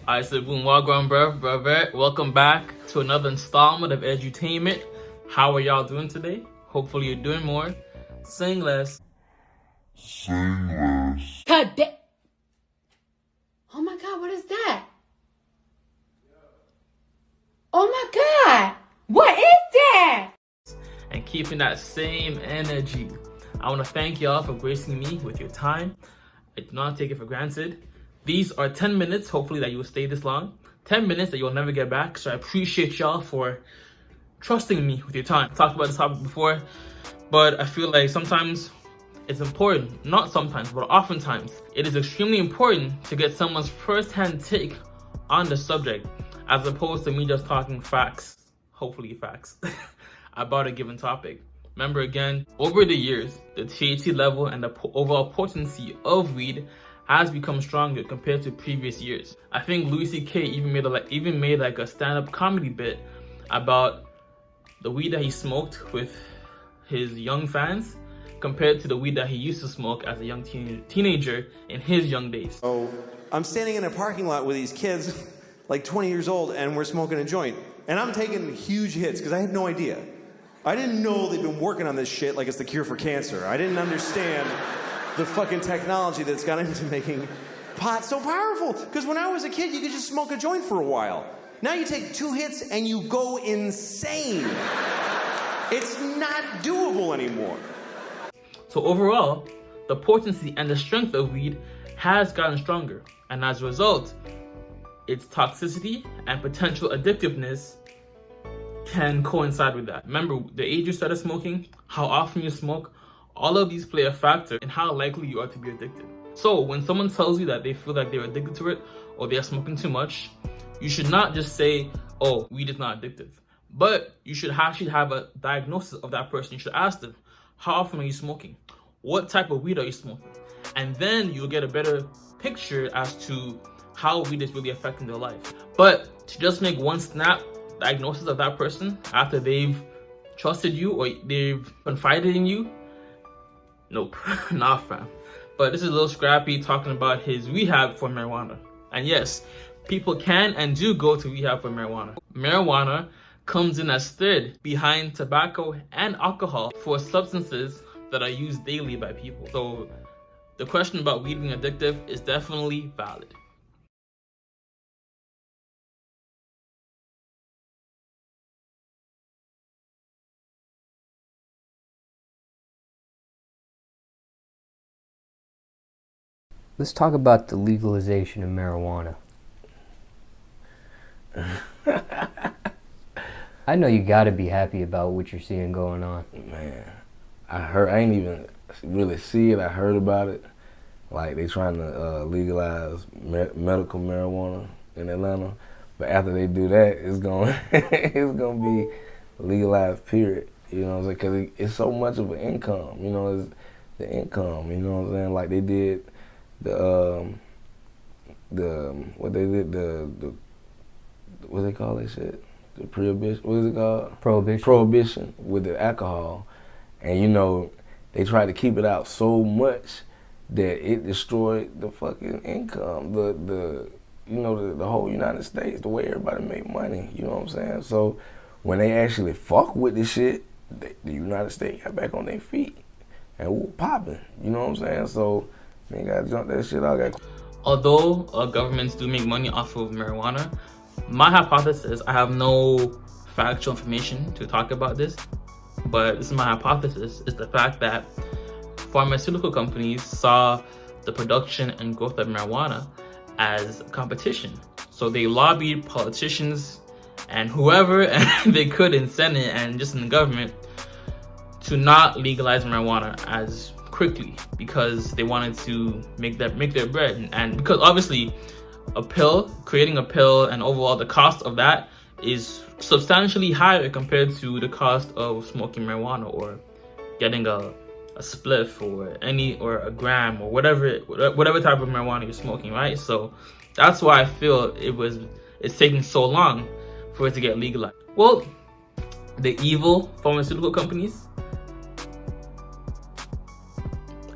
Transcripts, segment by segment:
I said, boom, wagwan, bruv. Welcome back to another installment of Edutainment. How are y'all doing today? Hopefully you're doing more, saying less. Cadet. Oh my God, what is that? Oh my God, what is that? And keeping that same energy. I want to thank y'all for gracing me with your time. I do not take it for granted. These are 10 minutes, hopefully that you will stay this long. 10 minutes that you'll never get back. So I appreciate y'all for trusting me with your time. I talked about this topic before, but I feel like sometimes it's important, not sometimes, but oftentimes, it is extremely important to get someone's first-hand take on the subject, as opposed to me just talking facts, hopefully facts, about a given topic. Remember again, over the years, the THC level and the overall potency of weed has become stronger compared to previous years. I think Louis C.K. even made like a stand-up comedy bit about the weed that he smoked with his young fans compared to the weed that he used to smoke as a young teenager in his young days. Oh, I'm standing in a parking lot with these kids, like 20 years old, and we're smoking a joint. And I'm taking huge hits because I had no idea. I didn't know they'd been working on this shit like it's the cure for cancer. I didn't understand the fucking technology that's gone into making pot so powerful. Because when I was a kid, you could just smoke a joint for a while. Now you take 2 hits and you go insane. It's not doable anymore. So overall, the potency and the strength of weed has gotten stronger. And as a result, its toxicity and potential addictiveness can coincide with that. Remember, the age you started smoking, how often you smoke, all of these play a factor in how likely you are to be addicted. So when someone tells you that they feel like they're addicted to it or they're smoking too much, you should not just say, oh, weed is not addictive. But you should actually have a diagnosis of that person. You should ask them, how often are you smoking? What type of weed are you smoking? And then you'll get a better picture as to how weed is really affecting their life. But to just make one snap diagnosis of that person after they've trusted you or they've confided in you, nope, not fam. But this is Lil Scrappy talking about his rehab for marijuana. And yes, people can and do go to rehab for marijuana. Marijuana comes in as third behind tobacco and alcohol for substances that are used daily by people. So the question about weed being addictive is definitely valid. Let's talk about the legalization of marijuana. I know you gotta be happy about what you're seeing going on. Man, I ain't even really see it. I heard about it. Like they trying to legalize medical marijuana in Atlanta, but after they do that, it's gonna be legalized. Period. You know what I'm saying? Because it's so much of an income. You know, it's the income. You know what I'm saying? Like they did the what they call that shit? The prohibition. What is it called? Prohibition. Prohibition with the alcohol, and you know they tried to keep it out so much that it destroyed the fucking income, the whole United States, the way everybody make money. You know what I'm saying? So when they actually fuck with this shit, the United States got back on their feet and we were popping. You know what I'm saying? So they gotta jump that shit out. Although governments do make money off of marijuana, my hypothesis, I have no factual information to talk about this, but this is my hypothesis, is the fact that pharmaceutical companies saw the production and growth of marijuana as competition. So they lobbied politicians and whoever they could in Senate and just in the government to not legalize marijuana as quickly because they wanted to make their bread. And because obviously creating a pill and overall the cost of that is substantially higher compared to the cost of smoking marijuana or getting a spliff or a gram or whatever type of marijuana you're smoking, right? So that's why I feel it's taking so long for it to get legalized. Well, the evil pharmaceutical companies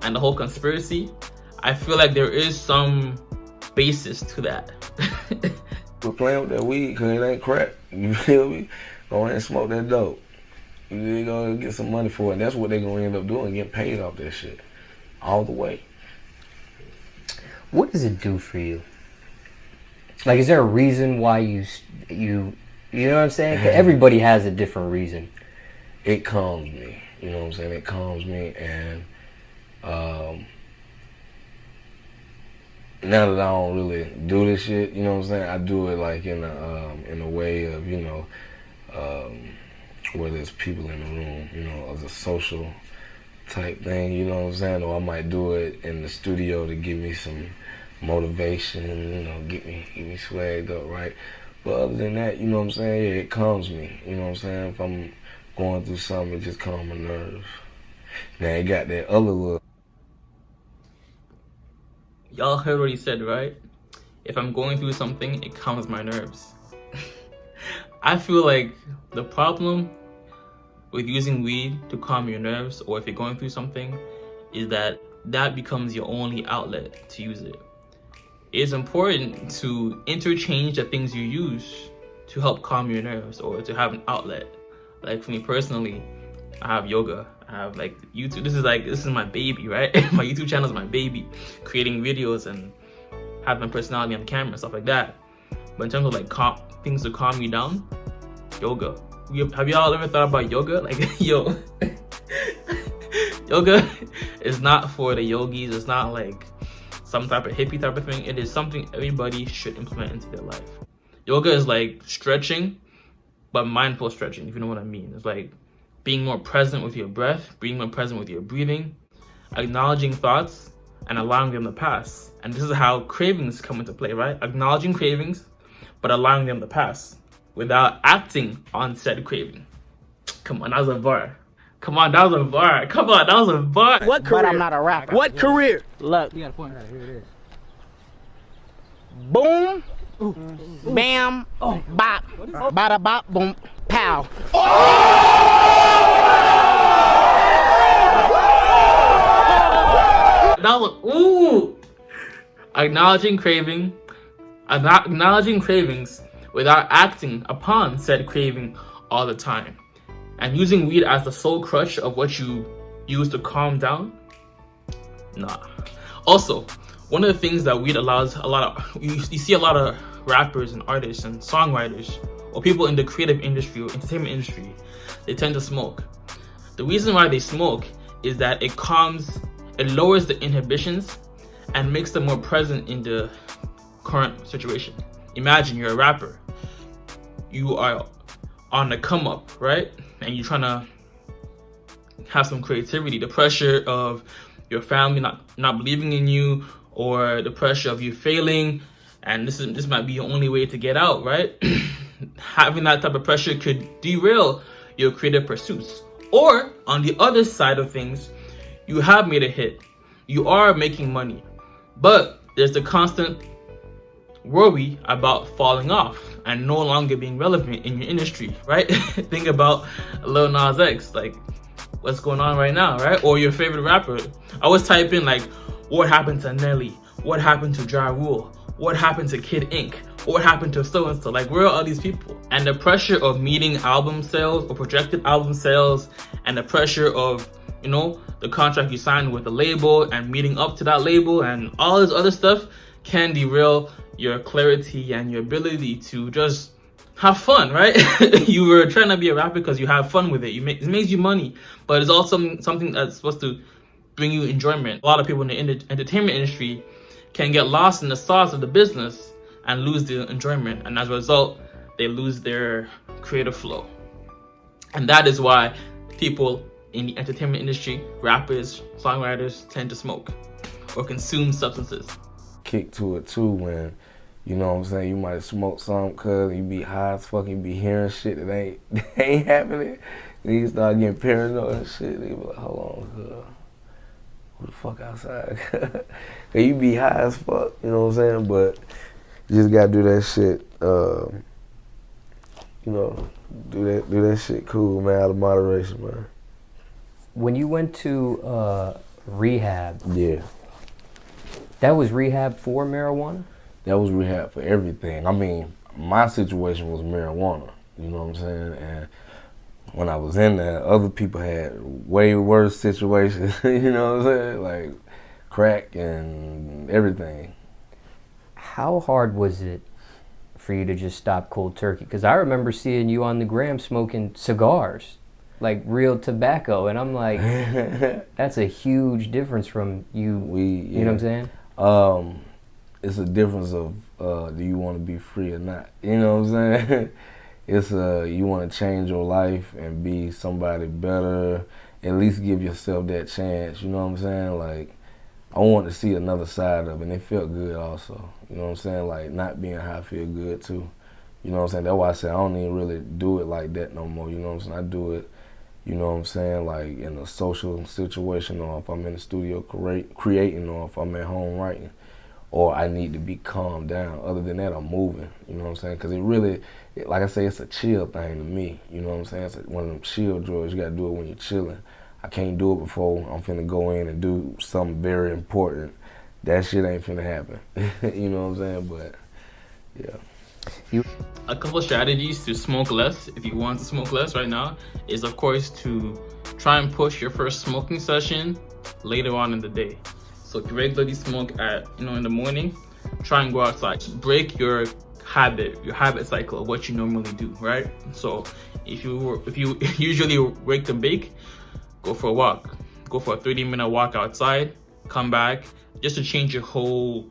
and the whole conspiracy, I feel like there is some basis to that. We're playing with that weed because it ain't crack. You feel me? Go in and smoke that dope. You're gonna get some money for it. And that's what they're gonna end up doing, getting paid off that shit. All the way. What does it do for you? Like, is there a reason why you know what I'm saying? 'Cause everybody has a different reason. It calms me. You know what I'm saying? It calms me, and now that I don't really do this shit, you know what I'm saying? I do it like in a way of, you know, where there's people in the room, you know, as a social type thing, you know what I'm saying? Or I might do it in the studio to give me some motivation, you know, get me swagged up, right? But other than that, you know what I'm saying? Yeah, it calms me, you know what I'm saying? If I'm going through something, it just calms my nerves. Now it got that other little. Y'all heard what he said, right? If I'm going through something, it calms my nerves. I feel like the problem with using weed to calm your nerves, or if you're going through something, is that becomes your only outlet to use it. It's important to interchange the things you use to help calm your nerves or to have an outlet. Like for me personally, I have yoga. I have like YouTube. This is my baby, right? My YouTube channel is my baby. Creating videos and having my personality on camera, stuff like that. But in terms of like things to calm me down, yoga. Have y'all ever thought about yoga? Like, yo, yoga is not for the yogis. It's not like some type of hippie type of thing. It is something everybody should implement into their life. Yoga is like stretching, but mindful stretching, if you know what I mean. It's like being more present with your breath, being more present with your breathing, acknowledging thoughts and allowing them to pass. And this is how cravings come into play, right? Acknowledging cravings, but allowing them to pass without acting on said craving. Come on, that was a bar. Come on, that was a bar. Come on, that was a bar. What career? But I'm not a rapper. What career? Look. You got a point. Here it is. Boom. Bam. Bop. Bada bop. Boom. Pow. That was, ooh. Acknowledging cravings without acting upon said craving all the time. And using weed as the sole crutch of what you use to calm down? Nah. Also, one of the things that weed allows a lot of, you see a lot of rappers and artists and songwriters or people in the creative industry or entertainment industry, they tend to smoke. The reason why they smoke is that it lowers the inhibitions and makes them more present in the current situation. Imagine you're a rapper. You are on the come up, right? And you're trying to have some creativity. The pressure of your family not believing in you, or the pressure of you failing, and this might be your only way to get out, right? Having that type of pressure could derail your creative pursuits. Or on the other side of things, you have made a hit. You are making money, but there's the constant worry about falling off and no longer being relevant in your industry, right? Think about Lil Nas X, like what's going on right now, right? Or your favorite rapper. I always type in like, what happened to Nelly? What happened to Ja Rule? What happened to Kid Ink? What happened to so and so? Like, where are all these people? And the pressure of meeting album sales or projected album sales, and the pressure of, you know, the contract you signed with the label and meeting up to that label and all this other stuff can derail your clarity and your ability to just have fun, right? You were trying to be a rapper because you have fun with it. It makes you money, but it's also something that's supposed to bring you enjoyment. A lot of people in the entertainment industry can get lost in the sauce of the business and lose the enjoyment, and as a result, they lose their creative flow. And that is why people in the entertainment industry, rappers, songwriters, tend to smoke or consume substances. Kick to it too when, you know what I'm saying, you might smoke something cause you be high as fuck, you be hearing shit that ain't happening. Then you start getting paranoid and shit. They be like, hold on, who the fuck outside? Cause you be high as fuck, you know what I'm saying? But you just gotta do that shit, you know, do that shit cool, man, out of moderation, man. When you went to rehab, yeah, that was rehab for marijuana? that was rehab for everything. I mean, my situation was marijuana, you know what I'm saying? And when I was in there, other people had way worse situations, you know what I'm saying? Like crack and everything. How hard was it for you to just stop cold turkey? Because I remember seeing you on the gram smoking cigars, like real tobacco, and I'm like, that's a huge difference from you. You know what I'm saying? It's a difference of do you want to be free or not? You know what I'm saying? It's you want to change your life and be somebody better. At least give yourself that chance. You know what I'm saying? Like, I want to see another side of it, and it felt good also. You know what I'm saying? Like, not being high feel good too. You know what I'm saying? That's why I say I don't even really do it like that no more. You know what I'm saying? I do it, you know what I'm saying, like in a social situation, or if I'm in the studio creating, or if I'm at home writing, or I need to be calmed down. Other than that, I'm moving. You know what I'm saying? Because it really, like I say, it's a chill thing to me. You know what I'm saying? It's one of them chill drugs. You got to do it when you're chilling. I can't do it before I'm finna go in and do something very important. That shit ain't finna happen. You know what I'm saying? But yeah. A couple of strategies to smoke less, if you want to smoke less right now, is of course to try and push your first smoking session later on in the day. So if you regularly smoke at, in the morning, try and go outside. Break your habit cycle of what you normally do, right? So if you usually wake and bake, go for a walk. Go for a 30-minute walk outside, come back, just to change your whole,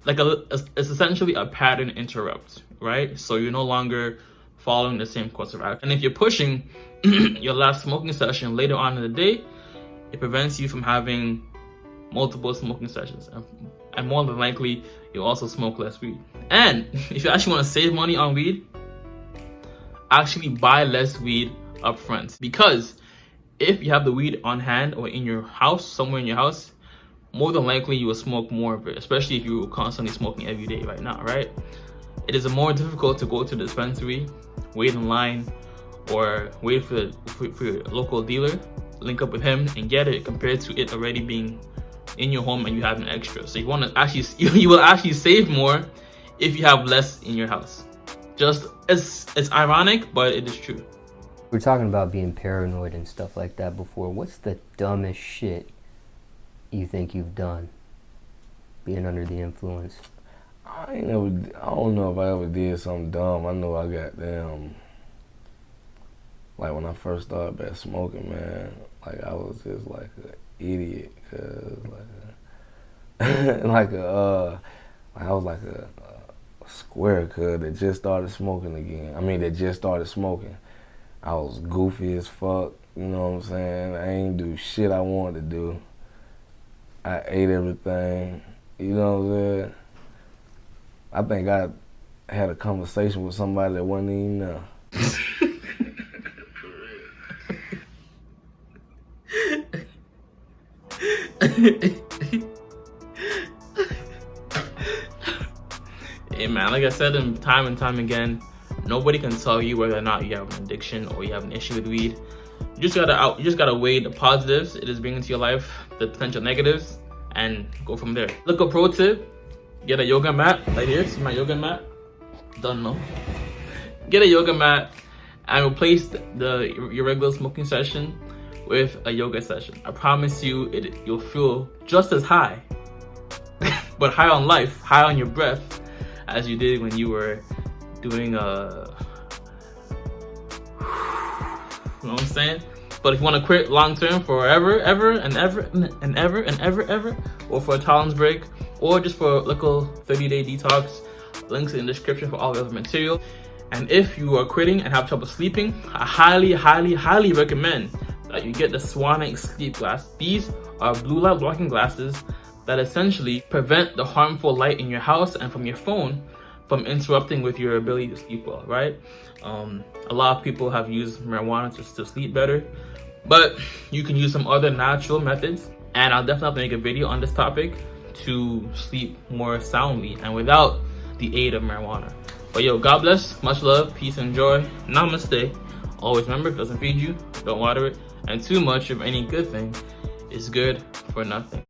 it's essentially a pattern interrupt, right? So you're no longer following the same course of action. And if you're pushing your last smoking session later on in the day, it prevents you from having multiple smoking sessions. And more than likely, you'll also smoke less weed. And if you actually want to save money on weed, actually buy less weed up front. Because if you have the weed on hand or in your house, somewhere in your house, more than likely you will smoke more of it, especially if you're constantly smoking every day right now, right? It is more difficult to go to the dispensary, wait in line, or wait for your local dealer, link up with him and get it, compared to it already being in your home and you have an extra. So you want to actually, you will actually save more if you have less in your house. Just, it's ironic, but it is true. We were talking about being paranoid and stuff like that before. What's the dumbest shit you think you've done being under the influence? I don't know if I ever did something dumb. I know I got like when I first started back smoking, man, like I was just like an idiot, cause I was like a square cuz that just started smoking again. That just started smoking. I was goofy as fuck, you know what I'm saying? I ain't do shit I wanted to do. I ate everything, you know what I'm saying? I think I had a conversation with somebody that wasn't even there. Hey man, like I said time and time again, nobody can tell you whether or not you have an addiction or you have an issue with weed. You just gotta weigh the positives it is bringing to your life, the potential negatives, and go from there. Look, a pro tip: get a yoga mat right here. See my yoga mat? Don't know. Get a yoga mat and replace your regular smoking session with a yoga session. I promise you, you'll feel just as high, but high on life, high on your breath, as you did when you were doing you know what I'm saying? But if you want to quit long term, forever, ever, or for a tolerance break, or just for a little 30-day detox, links in the description for all the other material. And if you are quitting and have trouble sleeping, I highly recommend that you get the Swan sleep glass. These are blue light blocking glasses that essentially prevent the harmful light in your house and from your phone from interrupting with your ability to sleep well, right? A lot of people have used marijuana to sleep better, but you can use some other natural methods, and I'll definitely have to make a video on this topic to sleep more soundly and without the aid of marijuana. But yo, God bless, much love, peace and joy, namaste. Always remember, if it doesn't feed you, don't water it, and too much of any good thing is good for nothing.